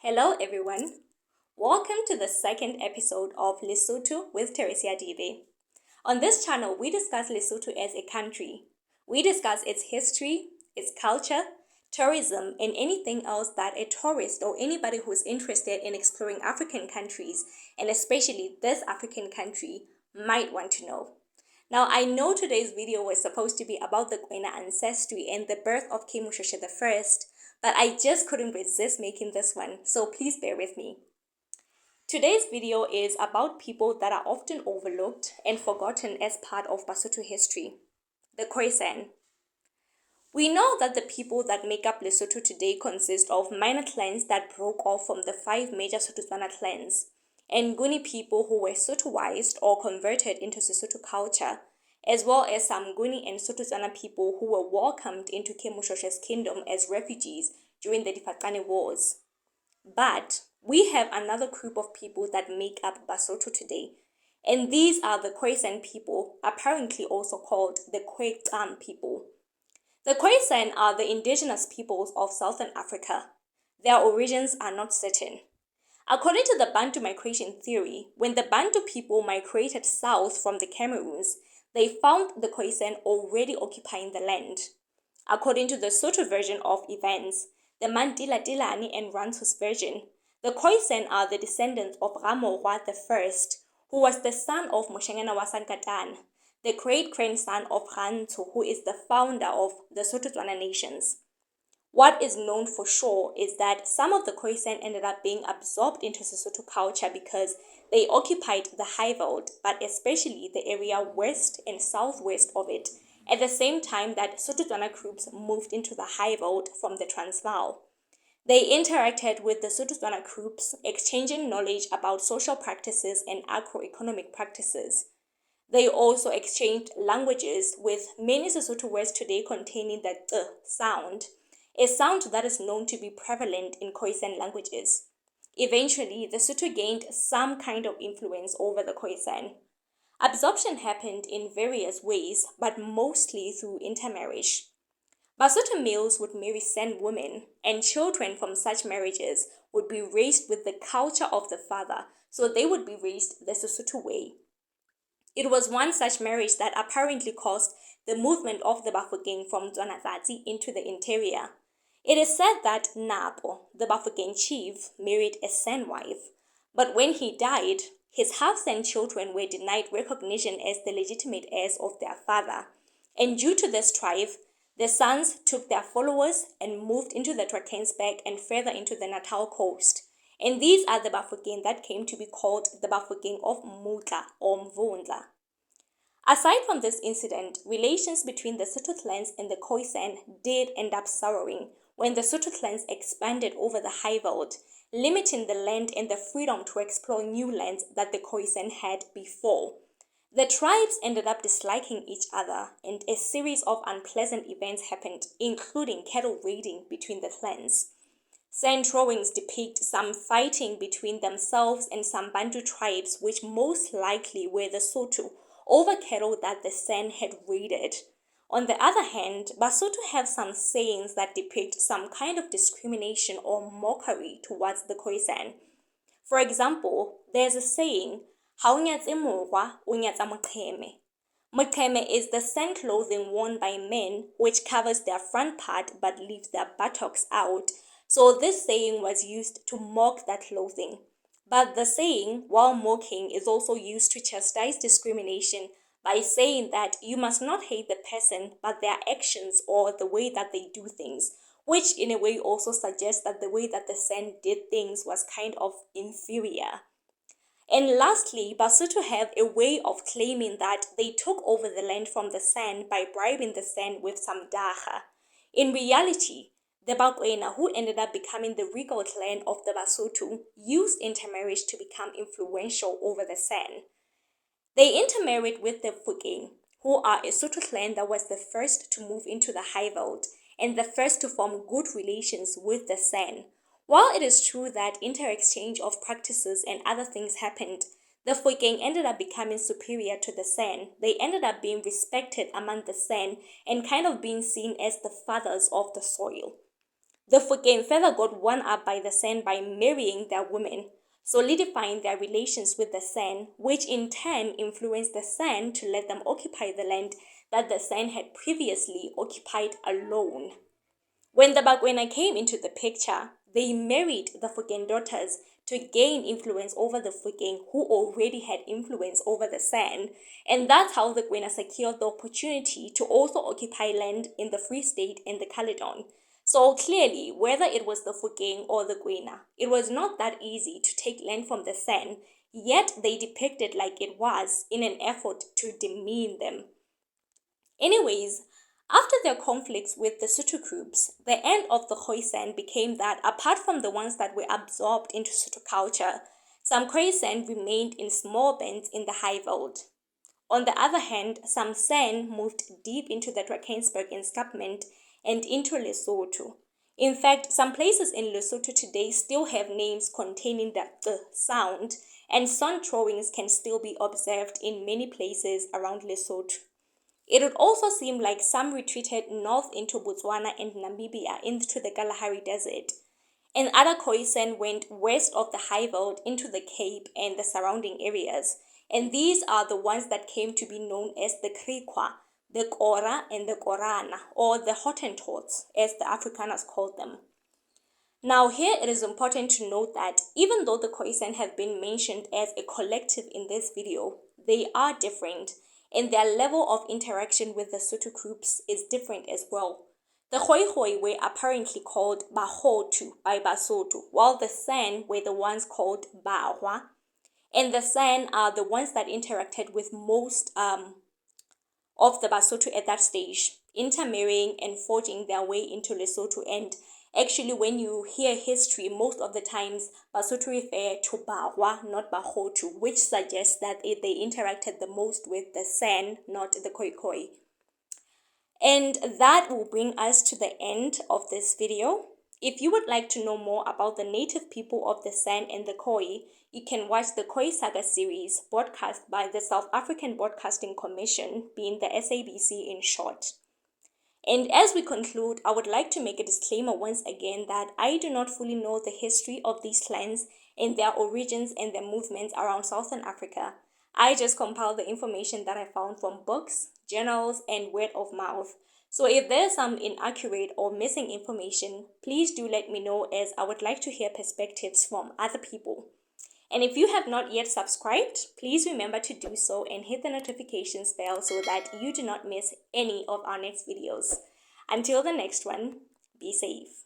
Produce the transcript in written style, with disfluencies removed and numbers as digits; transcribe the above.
Hello everyone. Welcome to the second episode of Lesotho with Teresia Dive. On this channel, we discuss Lesotho as a country. We discuss its history, its culture, tourism, and anything else that a tourist or anybody who is interested in exploring African countries, and especially this African country, might want to know. Now, I know today's video was supposed to be about the Khoisan ancestry and the birth of King Moshoeshoe I, but I just couldn't resist making this one, so please bear with me. Today's video is about people that are often overlooked and forgotten as part of Basotho history, the KhoeSan. We know that the people that make up Lesotho today consist of minor clans that broke off from the 5 major Sotho-Tswana clans, and Nguni people who were Sothoized or converted into Sesotho culture, as well as some Nguni and Sotho-Tswana people who were welcomed into King Moshoeshoe's kingdom as refugees during the Difaqane Wars. But we have another group of people that make up Basotho today, and these are the Khoisan people, apparently also called the Khoisan people. The Khoisan are the indigenous peoples of Southern Africa. Their origins are not certain. According to the Bantu migration theory, when the Bantu people migrated south from the Cameroons, they found the Khoisan already occupying the land. According to the Sotho version of events, the Mandila Dilani and Rantu's version, the Khoisan are the descendants of Ramorwa I, who was the son of Moshanyana wa Sankatane, the great-grandson of Rantu, who is the founder of the Sotho-Tswana nations. What is known for sure is that some of the Khoisan ended up being absorbed into Sesotho culture because they occupied the Highveld, but especially the area west and southwest of it, at the same time that Sotho-Tswana groups moved into the Highveld from the Transvaal. They interacted with the Sotho-Tswana groups, exchanging knowledge about social practices and agroeconomic practices. They also exchanged languages, with many Sesotho words today containing the t sound, a sound that is known to be prevalent in Khoisan languages. Eventually, the Sotho gained some kind of influence over the Khoisan. Absorption happened in various ways, but mostly through intermarriage. Basotho males would marry San women, and children from such marriages would be raised with the culture of the father, so they would be raised the Sesotho way. It was one such marriage that apparently caused the movement of the Bafokeng from Tswana-Tsatsi into the interior. It is said that Napo, the Bafokeng chief, married a San wife, but when he died, his half-San children were denied recognition as the legitimate heirs of their father, and due to this strife, the sons took their followers and moved into the Drakensberg and further into the Natal coast. And these are the Bafokeng that came to be called the Bafokeng of Mutla or Mvundla. Aside from this incident, relations between the Sotho clans and the Khoisan did end up souring when the Sotho clans expanded over the Highveld, limiting the land and the freedom to explore new lands that the Khoisan had before. The tribes ended up disliking each other, and a series of unpleasant events happened, including cattle raiding between the clans. Sand drawings depict some fighting between themselves and some Bantu tribes, which most likely were the Sotho, over cattle that the San had raided. On the other hand, Basotho have some sayings that depict some kind of discrimination or mockery towards the Khoisan. For example, there's a saying, "Ha o nyatse morwa, o nyatsa moqheme." Moqheme is the San clothing worn by men, which covers their front part but leaves their buttocks out. So this saying was used to mock that clothing. But the saying, while mocking, is also used to chastise discrimination by saying that you must not hate the person but their actions or the way that they do things, which in a way also suggests that the way that the San did things was kind of inferior. And lastly, Basotho have a way of claiming that they took over the land from the San by bribing the San with some daga. In reality, the Bakwena, who ended up becoming the regal clan of the Basotho, used intermarriage to become influential over the San. They intermarried with the Fukeng, who are a Sotho clan that was the first to move into the Highveld and the first to form good relations with the San. While it is true that inter-exchange of practices and other things happened, the Fukeng ended up becoming superior to the San. They ended up being respected among the San and kind of being seen as the fathers of the soil. The Phokeng further got one up by the San by marrying their women, solidifying their relations with the San, which in turn influenced the San to let them occupy the land that the San had previously occupied alone. When the Bakwena came into the picture, they married the Phokeng daughters to gain influence over the Phokeng, who already had influence over the San, and that's how the Kwena secured the opportunity to also occupy land in the Free State and the Caledon. So clearly, whether it was the Phokeng or the Kwena, it was not that easy to take land from the San, yet they depicted like it was in an effort to demean them. Anyways, after their conflicts with the Sotho groups, the end of the Khoisan became that apart from the ones that were absorbed into Sotho culture, some Khoisan remained in small bands in the Highveld. On the other hand, some San moved deep into the Drakensberg escarpment and into Lesotho. In fact, some places in Lesotho today still have names containing the sound, and sun drawings can still be observed in many places around Lesotho. It would also seem like some retreated north into Botswana and Namibia into the Kalahari Desert, and other Khoisan went west of the Highveld into the Cape and the surrounding areas, and these are the ones that came to be known as the Griqua, the Kora, and the Korana, or the Hottentots, as the Afrikaners called them. Now here it is important to note that even though the Khoisan have been mentioned as a collective in this video, they are different, and their level of interaction with the Sotho groups is different as well. The Khoikhoi were apparently called Basotho by Basotho, while the San were the ones called Bahwa, and the San are the ones that interacted with most of the Basotho at that stage, intermarrying and forging their way into Lesotho. And actually, when you hear history, most of the times Basotho refer to Bahwa, not Basotho, which suggests that they interacted the most with the San, not the Khoikhoi. And that will bring us to the end of this video. If you would like to know more about the native people of the San and the Khoi, you can watch the Khoi Saga series broadcast by the South African Broadcasting Commission, being the SABC in short. And as we conclude, I would like to make a disclaimer once again that I do not fully know the history of these clans and their origins and their movements around Southern Africa. I just compiled the information that I found from books, journals, and word of mouth. So if there's some inaccurate or missing information, please do let me know, as I would like to hear perspectives from other people. And if you have not yet subscribed, please remember to do so and hit the notifications bell so that you do not miss any of our next videos. Until the next one, be safe.